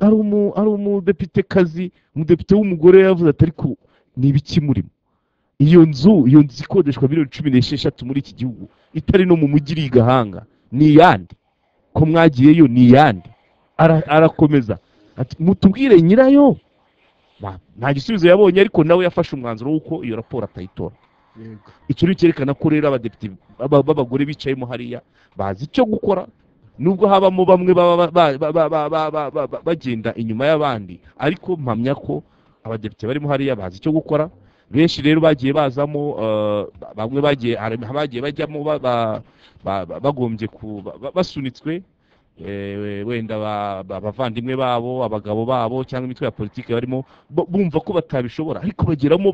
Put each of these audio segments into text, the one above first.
hari umudepite kazi, umudepite w'umugore yavuze ati ariko ni ibiki murimo, iyo nzu ikodeshwa miliyoni 16 muri iki gihugu itari no mu mujyi iri i Gahanga, ni yandi ko mwagiyeyo, ni yandi. Arakomeza ati mutubwire nyirayo. Nta gisubizo yabonye, ariko nawe yafashe umwanzuro w'uko iyo raporo atayitora. Icyo cyerekana ko rero abadepite b'abagore bicayemo hariya bazi icyo gukora, nubwo habamo bamwe bagenda inyuma y'abandi, ariko mpamya ko abadepite barimo hariya bazi icyo gukora. Benshi rero bagiye bazamo, bamwe bagiye bajyamo bagombye basunitswe, wenda abavandimwe babo, abagabo babo, cyangwa imitwe ya politiki barimo bumva ko batabishobora, ariko bageramo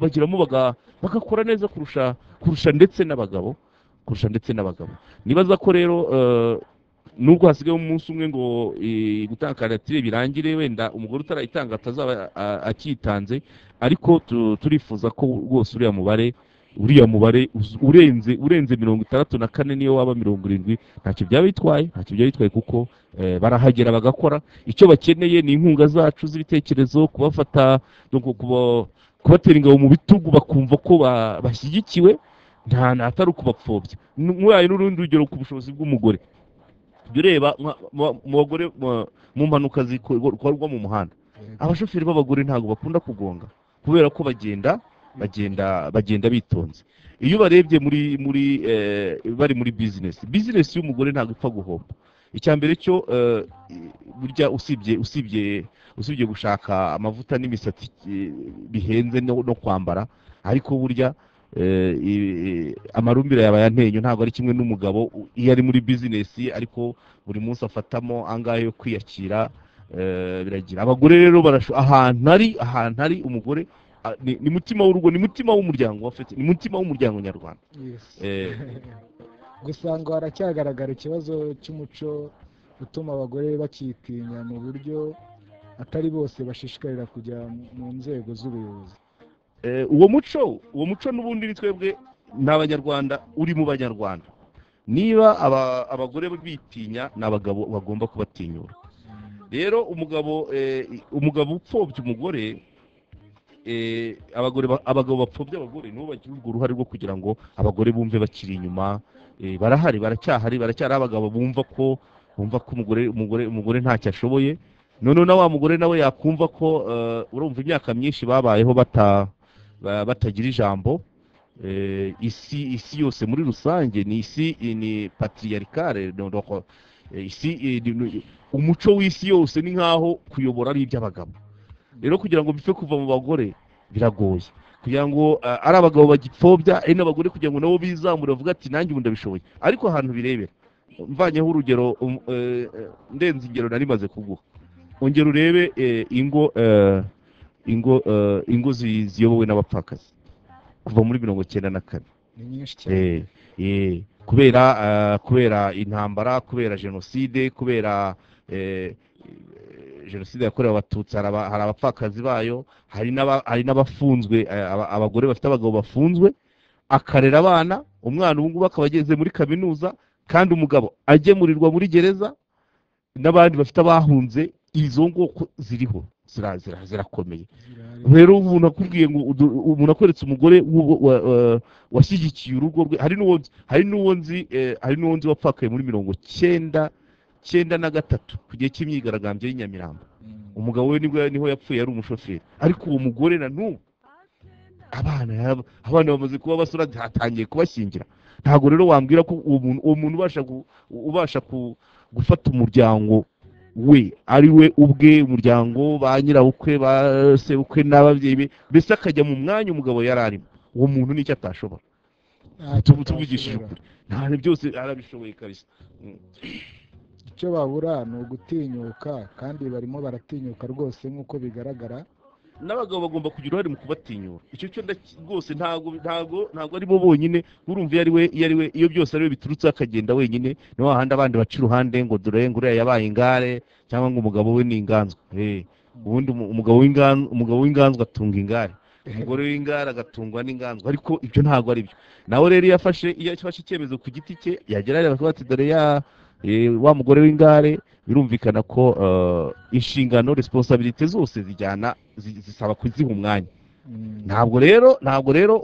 bagakora neza kurusha ndetse n'abagabo. Nibaza ko rero nubwo hasigaye umunsi umwe ngo gutanga kandidatire birangire, wenda umugore utarayitanga atazaba akitanze, ariko turifuza ko rwose uriya mubare urenze 64 niyo waba 70, ntacyo byaba bitwaye kuko barahagera bagakora. Icyo bakeneye ni inkunga zacu z'ibitekerezo, kubafata, kubatera ingabo mu bitugu bakumva ko bashyigikiwe, atari ukubapfobya. Nk'uyaye n'urundi rugero ku bushobozi bw'umugore, ureba mu bagore mu mpanuka zikorwa mu muhanda, abashoferi b'abagore ntabwo bakunda kugonga kubera ko bagenda bitonze. Iyo barebye bari muri business y'umugore ntabwo ipfa guhomba. Icyambere cyo burya usibye gushaka amavuta n'imisatsi bihenze no kwambara, ariko burya amarumbira yabaye antenyo ntabwo ari kimwe n'umugabo iyo ari muri business, ariko buri munsi afatamo angahe yo kwiyakira. Biragira abagore rero ahantu hari umugore ni mutima w'urugo, ni mutima w'umuryango wafite, ni mutima w'umuryango nyarwanda. Gusa ngo haracyagaragara ikibazo cy'umuco utuma abagore bakitinya, mu buryo atari bose bashishikarira kujya mu nzego z'ubuyobozi. Uwo muco n'ubundi ni twebwe n'abanyarwanda, uri mu banyarwanda. Niba abagore bitinya, n'abagabo bagomba kubatinyura. Rero umugabo upfobya umugore, abagabo bapfobya abagore nibo bagira urwo ruhare rwo kugira ngo abagore bumve bakiri inyuma. Baracyari abagabo bumva ko umugore ntacyo ashoboye. None na wa mugore nawe yakumva ko urumva imyaka myinshi babayeho batagira ijambo. Isi yose muri rusange ni patriarcale, umuco w'isi yose ni nkaho kuyobora ari iby'abagabo. Rero kugira ngo bipfe kuva mu bagore biragoye, kugira ngo ari abagabo bagipfobya, ari n'abagore kugira ngo nabo bizamure bavuga ati nanjye ubu ndabishoboye. Ariko ahantu birebera, mvanyeho urugero, ndenze ingero nari maze kuguha, ongera urebe ingo ziyobowe n'abapfakazi kuva muri 94. Ni nyinshi cyane. Kubera intambara, kubera jenoside, kubera jenoside yakorewe abatutsi, hari abapfakazi bayo, hari n'abafunzwe, abagore bafite abagabo bafunzwe, akarera abana. Umwana ubu ngubu akaba ageze muri kaminuza, kandi umugabo agemurirwa muri gereza, n'abandi bafite abahunze. Izo ngoko ziriho, zirakomeye. Rero umuntu akubwiye ngo umuntu akweretse umugore washyigikiye urugo rwe, hari n'uwo nzi wapfakaye muri 93 ku gihe cy'imyigaragambyo y'Inyamirambo. Umugabo we niho yapfuye, yari umushoferi. Ariko uwo mugore na n'ubu abana bamaze kuba basura, hatangiye kubashyingira. Ntabwo rero wambwira ko uwo muntu ubasha gufata umuryango we ari we ubwe, umuryango, ba nyirabukwe, ba sebukwe n'ababyeyi be, mbese akajya mu mwanya umugabo yari arimo. Uwo muntu nicyo atashobora. Tuvugishije ukuri, nta byose arabishoboye kabisa. Icyo babura ni ugutinyuka, kandi barimo baratinyuka rwose nk'uko bigaragara. N'abagabo bagomba kugira uruhare mu kubatinyura. Icyo cyo rwose ntabwo ari bo bonyine. Urumva iyo byose ari we biturutse akagenda wenyine, niho hahandi abandi baca iruhande ngo dore nguriya yabaye ingare, cyangwa ngo umugabo we ni inganzwa. Ubundi umugabo w'inganzwa atunga ingare, umugore w'ingare agatungwa n'inganzwa. Ariko ibyo ntabwo ari byo. Nawe rero iyo afashe icyemezo ku giti cye, yagera rero akavuga ati dore wa mugore w'ingare birumvikana ko inshingano responsibility zose zisaba kuziha umwanya. ntabwo rero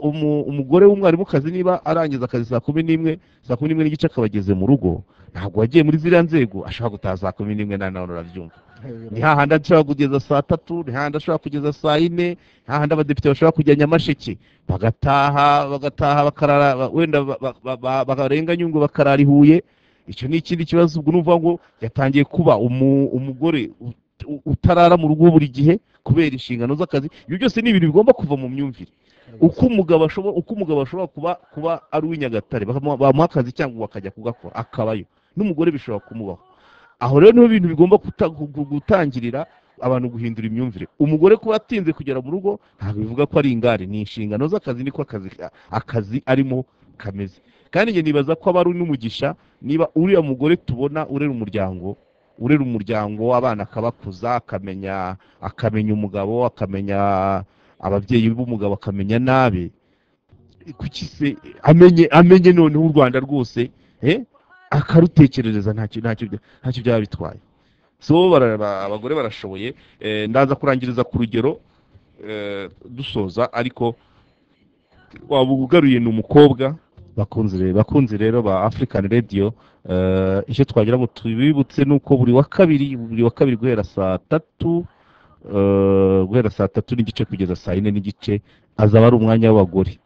umugore w'umwarimukazi niba arangiza akazi saa 11 n'igice akaba ageze mu rugo, ntabwo wagiye muri ziriya nzego ashobora gutaha saa 11 na none urabyumva. ni hahandi ashobora kugeza saa 3, ni hahandi ashobora kugeza saa 4, ni hahandi abadepite bashobora kujya Nyamasheke bagataha bakarara, wenda bakarenga Nyungwe bakarara i Huye. Icyo ni ikindi kibazo. Ubwo numva ngo yatangiye kuba umugore utarara mu rugo buri gihe kubera inshingano z'akazi. Ibyo byose ni ibintu bigomba kuva mu myumvire. Uko umugabo ashobora kuba ari uw'Inyagatare bamuha akazi cyangwa akajya kugakora akabayo, n'umugore bishobora kumubaho. Aho rero niho ibintu bigomba gutangirira abantu guhindura imyumvire. Umugore kuba atinze kugera mu rugo ntabwo bivuga ko ari ingare, ni inshingano z'akazi, niko akazi arimo kameze. Kandi njye nibaza ko aba ari n'umugisha niba uriya mugore tubona urera umuryango, abana akabakuza, akamenya umugabo, akamenya ababyeyi b'umugabo, akamenya nabe, kuki se amenye noneho u Rwanda rwose akarutekerereza, ntacyo byaba bitwaye. So abagore barashoboye. Ndaza kurangiriza ku rugero dusoza, ariko waba ugaruye ni umukobwa. Bakunze rero ba African Radio, icyo twagira ngo tubibutse nuko buri wa kabiri guhera saa 3 n'igice kugeza saa 4 n'igice azaba ari umwanya w'abagore.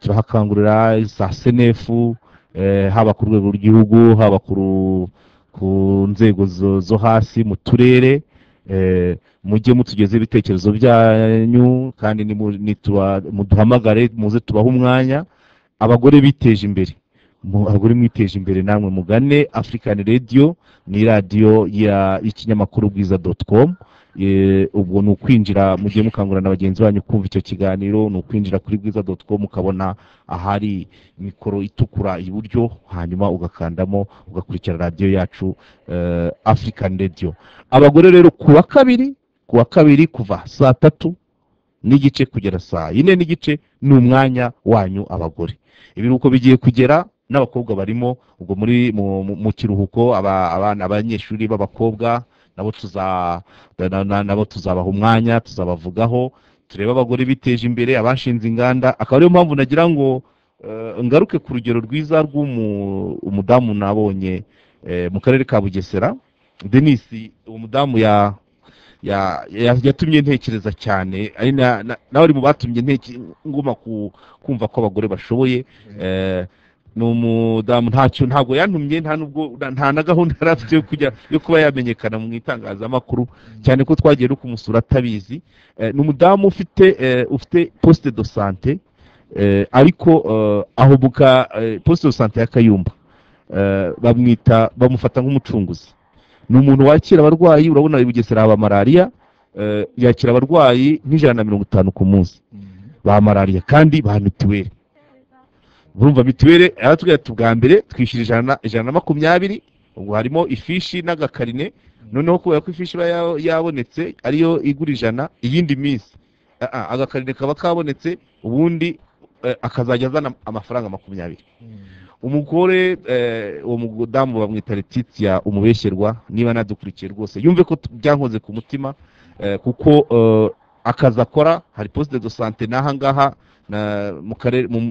Turahakangurira za SNF, haba ku rwego rw'igihugu, haba ku nzego zo hasi mu turere. Mujye mutugeze ibitekerezo byanyu, kandi muduhamagare muze tubaha umwanya. Abagore biteje imbere, abagore mwiteje imbere, namwe mugane African Radio, ni radio y'ikinyamakuru bwiza.com. Ubwo ni ukwinjira, mugiye mukangurana bagenzi banyu kumva icyo kiganiro, ni ukwinjira kuri bwiza.com ukabona ahari mikoro itukura iburyo, hanyuma ugakandamo ugakurikira radio yacu African Radio. Abagore rero ku wa kabiri kuva saa 3 n'igice kugera saa 4 n'igice ni umwanya wanyu abagore. Ibiruhuko bigiye kugera, n'abakobwa barimo ubwo mu kiruhuko. Abanyeshuri b'abakobwa nabo tuzabaha umwanya, tuzabavugaho, turebe abagore biteje imbere, abashinze inganda. Akaba ariyo mpamvu nagira ngo ngaruke ku rugero rwiza rw'umudamu nabonye mu karere ka Bugesera, Denise. Uwo mudamu yatumye ntekereza cyane, nawe ari mu batumye nguma kumva ko abagore bashoboye. Ni umudamu ntabwo yantumye, nta na gahunda yari afite yo kuba yamenyekana mu itangazamakuru, cyane ko twagiye no kumusura atabizi. Ni umudamu ufite poste de santé, ariko aho poste de santé ya Kayumba bamufata nk'umucunguzi. Ni umuntu wakira abarwayi. Urabona i Bugesera haba malariya, yakira abarwayi nk'ijana ku munsi ba malariya, kandi ba mituweli. Urumva mituweli aratubwira ati bwa mbere twishyura 120, ubwo harimo ifishi n'agakarine. Noneho kubera ko ifishi iba yabonetse ariyo igura 100, iyindi minsi agakarine kaba kabonetse, ubundi akazajya azana amafaranga 20. Umugore uwo mudamu bamwita Letitia umubesherwa. Niba nadukurikiye rwose yumve ko byankoze ku mutima, kuko akazi akora, hari poste de santé n'ahangaha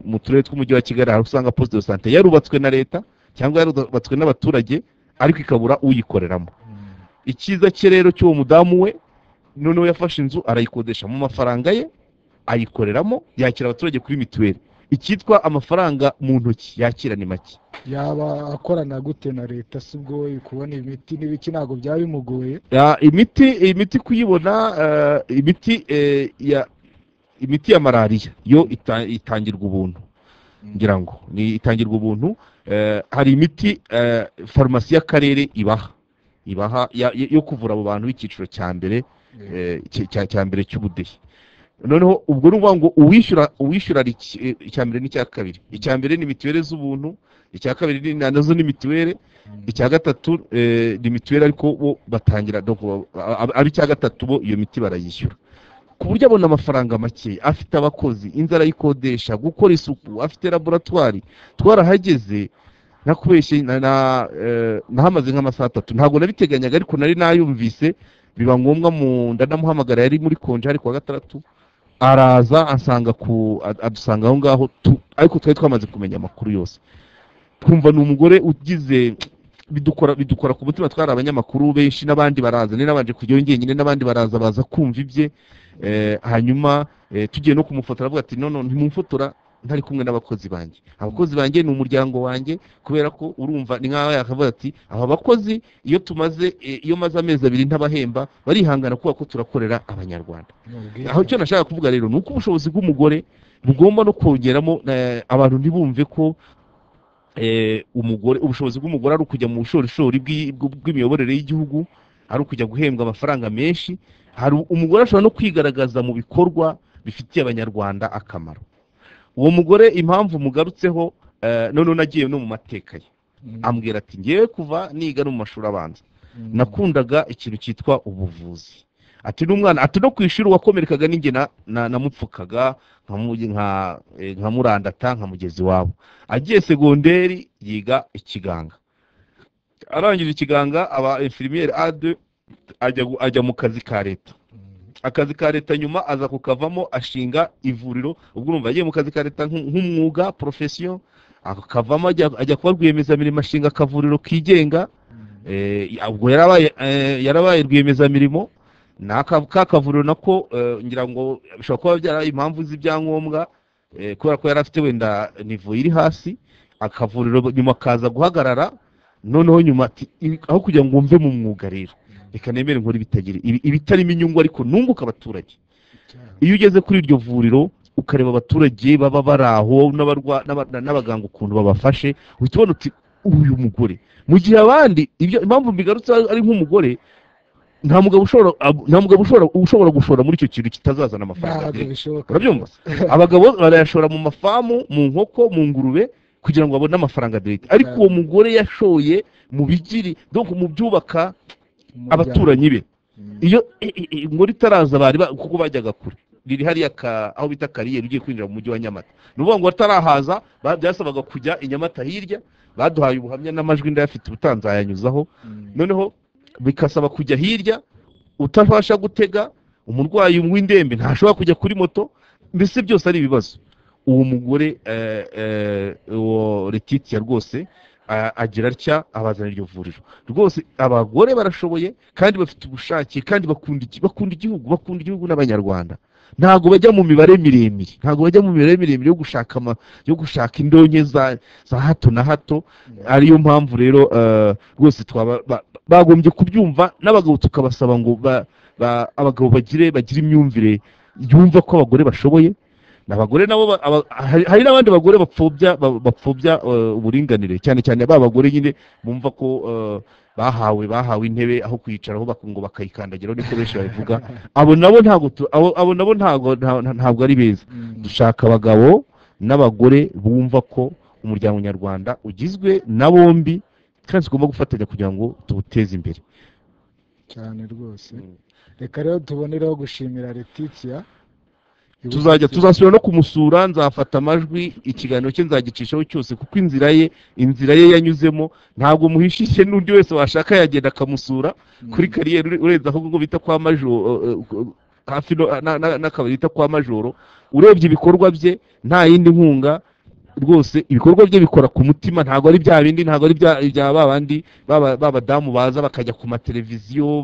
mu turere tw'umujyi wa Kigali, hari usanga poste de santé yarubatswe na leta cyangwa yarubatswe n'abaturage, ariko ikabura uyikoreramo. Icyiza cye rero cy'uwo mudamu we, noneho yafashe inzu arayikodesha mu mafaranga ye, ayikoreramo, yakira abaturage kuri mituweli. Icyitwa amafaranga mu ntoki yakira ni make. Yaba akorana gute na leta? Si ubwo kubona imiti n'ibiki ntabwo byaba bimugoye? Imiti kuyibona, imiti ya malariya yo itangirwa ubuntu, ngira ngo ni itangirwa ubuntu. Hari imiti farumasi y'akarere ibaha yo kuvura abo bantu b'icyiciro cya mbere cy'ubudehe. Noneho ubwo nuvuga ngo uwishyura icya mbere n'icya kabiri. Icya mbere ni mituweli z'ubuntu, icya kabiri nazo ni mituweli, icya gatatu ni mituweli ariko bo batangira ab'icya gatatu bo iyo miti barayishyura, ku buryo abona amafaranga make. Afite abakozi, inzu arayikodesha, gukora isuku, afite laboratwari. Twarahageze nakubeshye nahamaze nk'amasaha 3 ntabwo nabiteganyaga ariko nari nayumvise biba ngombwa ndanamuhamagara yari muri konje ari kwa gatandatu araza ansanga adusanga aho ngaho ariko twari twamaze kumenya amakuru yose twumva ni umugore ugize bidukora ku mutima twari abanyamakuru benshi n'abandi baraza n'abanje kujyayo njyenyine n'abandi baraza baza kumva ibye hanyuma tugiye no kumufotora avuga ati none ntimumfotora ntari kumwe n'abakozi banjye ni umuryango wanjye kubera ko urumva ni nkaho yakavuga ati aba bakozi iyo maze amezi 2 ntabahemba barihangana kuba ko turakorera abanyarwanda aho cyo nashaka kuvuga rero nuko ubushobozi bw'umugore bugomba no kongeramo abantu ntibumve ko ubushobozi bw'umugore ari ukujya mu bushorishori bw'imiyoborere y'igihugu ari ukujya guhembwa amafaranga menshi hari umugore ashobora no kwigaragaza mu bikorwa bifitiye abanyarwanda akamaro uwo mugore impamvu mugarutseho none nagiye no mu mateka ye ambwira ati ngiye kuva niga no mu mashuri abanza nakundaga ikintu cyitwa ubuvuzi ati n'umwana ati no kwishura wakomerekaga ninge namupfukaga nka murandata nka mugezi wabo agiye segonderi yiga ikiganga arangije ikiganga aba infirmiere A2 ajya mu kazi ka leta akazi ka leta nyuma aza kukavamo ashinga ivuriro ubwo urumva yagiye mu kazi ka leta nk'umwuga profession akavamo ajya kuba rwiyemezamirimo ashinga akavuriro kigenga ubwo yarabaye rwiyemezamirimo ka kavuriro nako ngira ngo bishobora kuba byaraye impamvu z'ibyangombwa kubera ko yari afite wenda nivo iri hasi akavuriro nyuma kaza guhagarara noneho nyuma aho kugira ngo mve mu mwuga rero reka nemere nkora ibitarimo inyungu ariko nunguka abaturage iyo ugeze kuri iryo vuriro ukareba abaturage baba baraho n'abaganga ukuntu babafashe uhita ubona uti uyu mugore mu gihe abandi impamvu mbigarutse ari nk'umugore nta mugabo ushobora gushora muri icyo kintu kitazazana amafaranga urabyumva abagabo barayashora mu mafamu mu nkoko mu ngurube kugira ngo babone amafaranga direct ariko uwo mugore yashoye mu bigiri donc mu byubaka abaturanyi be iyo ngori taraza bari kuko bajyaga kure riri hariya aho bita kariyeri ugiye kwinjira mu mujyi wa Nyamata nuvuga ngo batarahaza byasabaga kujya i Nyamata hirya baduhaye ubuhamya n'amajwi ndayafite ubutanzayanyuzaho noneho bikasaba kujya hirya utabasha gutega umurwayi w'indembe ntashobora kujya kuri moto mbese byose ari ibibazo uwo mugore uwo Letitia rwose agira atya abazana iryo vuriro rwose abagore barashoboye kandi bafite ubushake kandi bakunda igihugu n'abanyarwanda ntago bajya mu mibare miremire yo gushaka indonke za hato na hato ariyo mpamvu rero rwose bagombye kubyumva n'abagabo tukabasaba ngo abagabo bagire imyumvire yumva ko abagore bashoboye n'abagore nabo hari n'abandi bagore bapfobya uburinganire cyane cyane bagore nyine bumva ko bahawe intebe aho kwicaraho ngo bakayikandagiraho niko benshi babivuga abo nabo ntabwo ari beza dushaka abagabo n'abagore bumva ko umuryango nyarwanda ugizwe na bombi kandi tugomba gufatanya kugira ngo tuwuteze imbere cyane rwose reka rero tubonereho gushimira Letitia tuzasubira no kumusura nzafata amajwi ikiganiro cye nzagicishaho cyose kuko inzira ye yanyuzemo ntabwo muhishishye n'undi wese washaka yagenda akamusura kuri kariyeri urenze aho ngo bita kwa majoro hafi n'akabari bita kwa majoro urebye ibikorwa bye nta yindi nkunga rwose ibikorwa bye bikora ku mutima ntabwo ari bya bindi ntabwo ari bya babandi babadamu baza bakajya ku mateleviziyo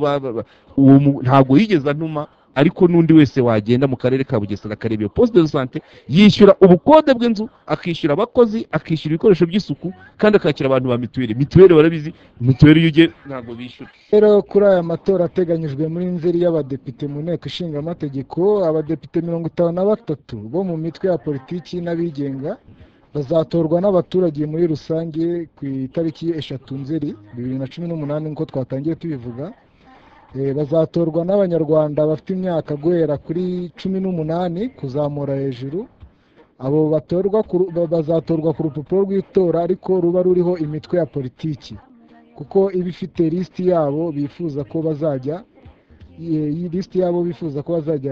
ntabwo yigeze antuma ariko n'undi wese wagenda mu karere ka Bugesera akareba iyo poste de santé yishyura ubukode bw'inzu akishyura abakozi akishyura ibikoresho by'isuku kandi akakira abantu ba mituweli barabizi mituweli yuge ntabwo bishyura rero kuri aya matora ateganyijwe muri nzeri y'abadepite mu nteko ishinga amategeko abadepite 53 bo mu mitwe ya politiki n'abigenga bazatorwa n'abaturage muri rusange ku itariki 3 Nzeri 2018 nko twatangiye tubivuga bazatorwa n'abanyarwanda bafite imyaka guhera kuri 18 kuzamura hejuru abo bazatorwa ku rupapuro rw'itora ariko ruba ruriho imitwe ya politiki kuko iba ifite lisiti yabo bifuza ko bazajya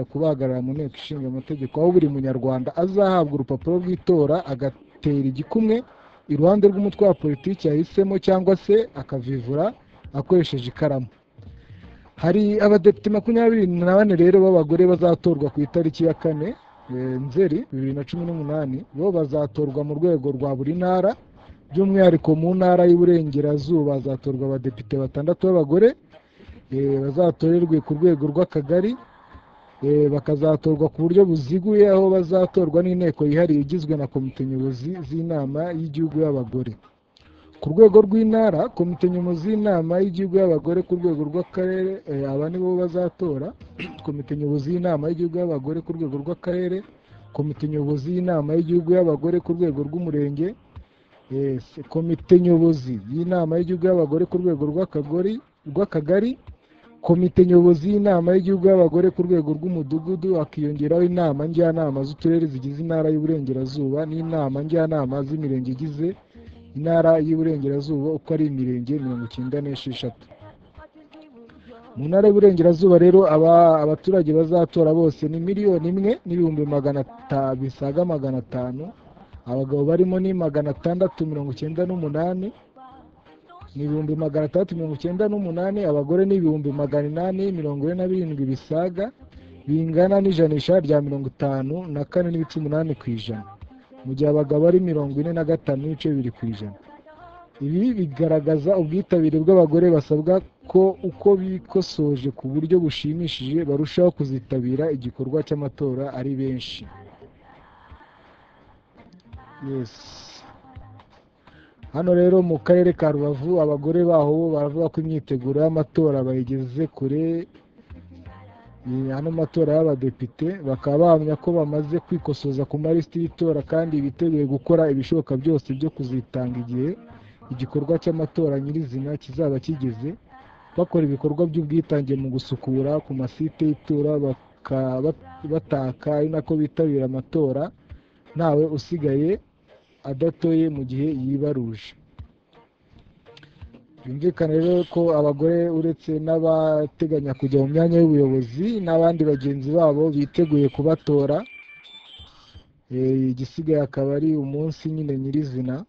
kubahagarara mu nteko ishinga amategeko aho buri munyarwanda azahabwa urupapuro rw'itora agatera igikumwe iruhande rw'umutwe wa politiki yahisemo cyangwa se akavivura akoresheje ikaramu. Hari abadepite 24 rero b'abagore bazatorwa ku itariki ya 4 Nzeri 2018. Bo bazatorwa mu rwego rwa buri ntara, by'umwihariko mu ntara y'Iburengerazuba hazatorwa abadepite 6 b'abagore bazatorerwe ku rwego rw'akagari, bakazatorwa ku buryo buziguye, aho bazatorwa n'inteko yihariye igizwe na komite nyobozi z'inama y'igihugu y'abagore. Ku rwego rw'intara, komite nyobozi y'inama y'igihugu y'abagore. Ku rwego rw'akarere, aba nibo bazatora komite nyobozi y'inama y'igihugu y'abagore ku rwego rw'akarere, komite nyobozi y'inama y'igihugu y'abagore ku rwego rw'umurenge, komite nyobozi y'inama y'igihugu y'abagore ku rwego rw'akagari, komite nyobozi y'inama y'igihugu y'abagore ku rwego rw'umudugudu, hakiyongeraho inama njyanama z'uturere zigize intara y'Iburengerazuba n'inama njyanama z'imirenge igize intara y'Iburengerazuba uko ari imirenge 96. Mu ntara y'Iburengerazuba rero abaturage bazatora bose ni 1,100,000 bisaga 500. Abagabo barimo ni 698, ni 698. Abagore ni 847 bisaga, bingana n'ijanisha rya 54.8%, mu gihe abagabo ari 45.2%. Ibi bigaragaza ubwitabire bw'abagore basabwa ko uko bikosoje ku buryo bushimishije barushaho kuzitabira igikorwa cy'amatora ari benshi. Hano rero mu karere ka Rubavu abagore baho baravuga ko imyiteguro y'amatora bayigeze kure. Hano matora y'abadepite bakaba bahamya ko bamaze kwikosoza ku malisiti y'itora kandi biteguye gukora ibishoboka byose byo kuzitanga igihe igikorwa cy'amatora nyirizina kizaba kigeze, bakora ibikorwa by'ubwitange mu gusukura ku masite y'itora bataka, ari nako bitabira amatora ntawe usigaye adatoye mu gihe yibaruje. Byumvikana rero ko abagore uretse n'abateganya kujya mu myanya y'ubuyobozi n'abandi bagenzi babo biteguye kubatora. Igisigaye akaba ari umunsi nyine nyirizina.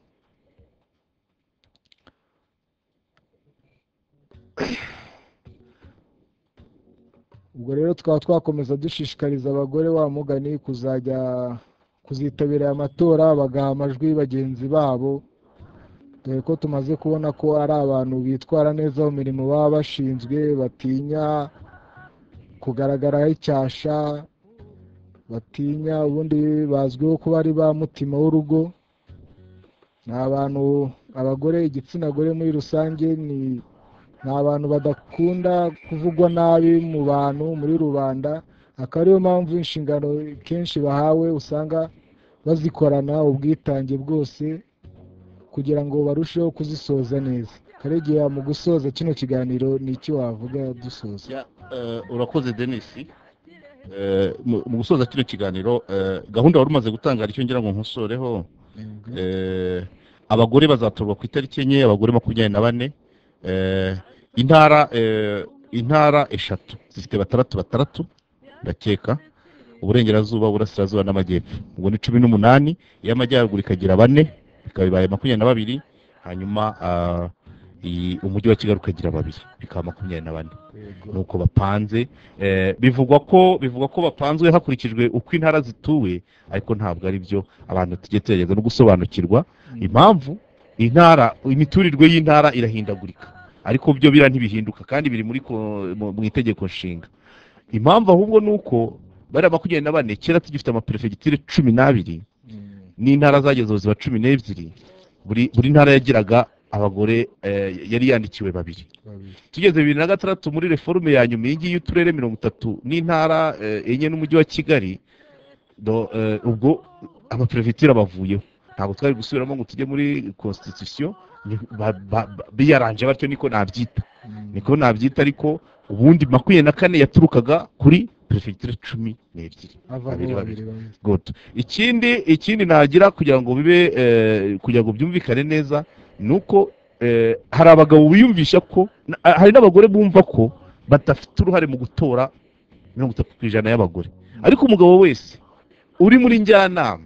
Ubwo rero twaba twakomeza dushishikariza abagore wa mugani kuzitabira aya matora bagaha amajwi bagenzi babo, dore ko tumaze kubona ko ari abantu bitwara neza mu mirimo baba bashinzwe, batinya kugaragaraho icyasha, batinya, ubundi bazwiho kuba ari ba mutima w'urugo. Ni abantu, abagore, igitsina gore muri rusange ni abantu badakunda kuvugwa nabi mu bantu, muri rubanda. Akaba ariyo mpamvu inshingano kenshi bahawe usanga bazikorana ubwitange bwose kugira ngo barusheho kuzisoza neza. Karegeya, mu gusoza kino kiganiro ni iki wavuga dusoza? Urakoze Denis. Mu gusoza kino kiganiro, gahunda wari umaze gutanga aricyo ngira ngo nkusoreho. Abagore bazatorwa ku itariki 4, abagore 24. Intara 3 zifite 6 ndakeka, Uburengerazuba, Uburasirazuba n'Amajyepfo. Ubwo ni 18, y'Amajyaruguru ikagira 4, bikaba bibaye 22. Hanyuma umujyi wa Kigali ukagira 2, bikaba 24. Nuko bapanze. Bivugwa ko bapanzwe hakurikijwe uko intara zituwe, ariko ntabwo ari byo. Abantu tujye tugerageza no gusobanukirwa impamvu imiturirwe y'intara irahindagurika, ariko byo bira ntibihinduka kandi biri mu itegeko nshinga. Impamvu ahubwo nuko bari 24, kera tugifite amaperefegiture 12 n'intara zagezeho ziba 12. Buri ntara yagiraga abagore yari yandikiwe 2. Tugeze 2006 muri reforme ya nyuma y'uturere 30 n'intara enye n'umujyi wa Kigali, ubwo amaperefegiture bavuyeho. Ntabwo twari gusubiramo ngo tujye muri constitution, biyaranje batyo niko nabyita. Ariko ubundi 24 yaturukaga kuri perefegiture 12. Good. Ikindi nagira kugira ngo byumvikane neza nuko hari abagabo biyumvisha ko hari n'abagore bumva ko badafite uruhare mu gutora 30% y'abagore. Ariko umugabo wese uri muri njyanama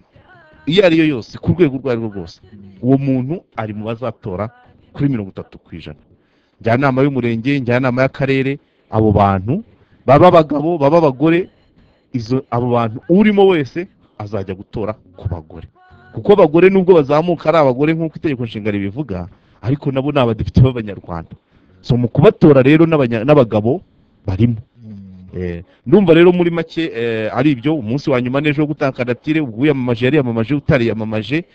iyo ariyo yose ku rwego rwo rwose uwo muntu ari mu bazatora kuri 30%. Njyanama y'umurenge, njyanama y'akarere, abo bantu baba abagabo baba abagore, abo bantu urimo wese azajya gutora ku bagore, kuko abagore nubwo bazamuka ari abagore nk'uko itegeko nshinga ribivuga, ariko nabo ni abadepite b'abanyarwanda. So mu kubatora rero n'abagabo barimo. Ndumva rero muri make ari ibyo. Umunsi wa nyuma n'ejo gutanga kandidatire, ubwo yamamaje yari yamamaje, utari yamamaje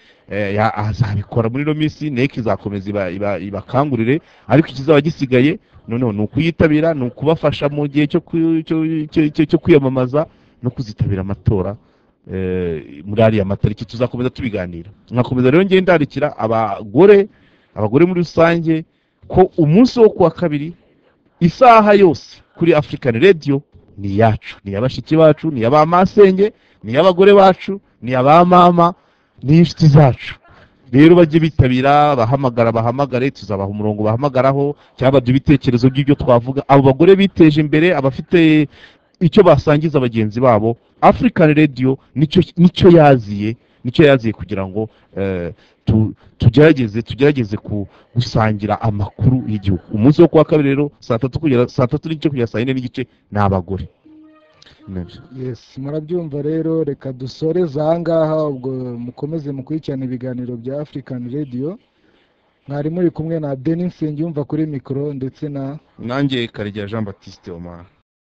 azabikora muri no minsi. NEC izakomeza ibakangurire, ariko ikizaba gisigaye noneho ni ukuyitabira, ni ukubafasha mu gihe cyo kwiyamamaza no kuzitabira amatora. Muri ariya matariki tuzakomeza tubiganira. Nkakomeza rero ngenda ndarikira abagore muri rusange ko umunsi wo kuwa kabiri isaha yose kuri African Radio ni yacu, ni yabashiki bacu, ni yabamasenge, ni yabagore bacu, ni yabamama, ni inshuti zacu. Rero bajye bitabira, bahamagare, tuzabaha umurongo bahamagaraho, cyangwa ibitekerezo by'ibyo twavuga. Abo bagore biteje imbere, abafite icyo basangiza bagenzi babo, African Radio nicyo yaziye kugira ngo tugerageze gusangira amakuru y'igihugu. Umunsi wo kuwa kabiri rero saa 3 kugera saa 4 n'igice ni abagore. Yes, murabyumva rero, reka dusoreze ahangaha, ubwo mukomeze mukurikirana ibiganiro bya African Radio. Mwari muri kumwe na Denis Nsengiyumva kuri mikoro, ndetse na nanjye Karegeya Jean Baptiste Omar.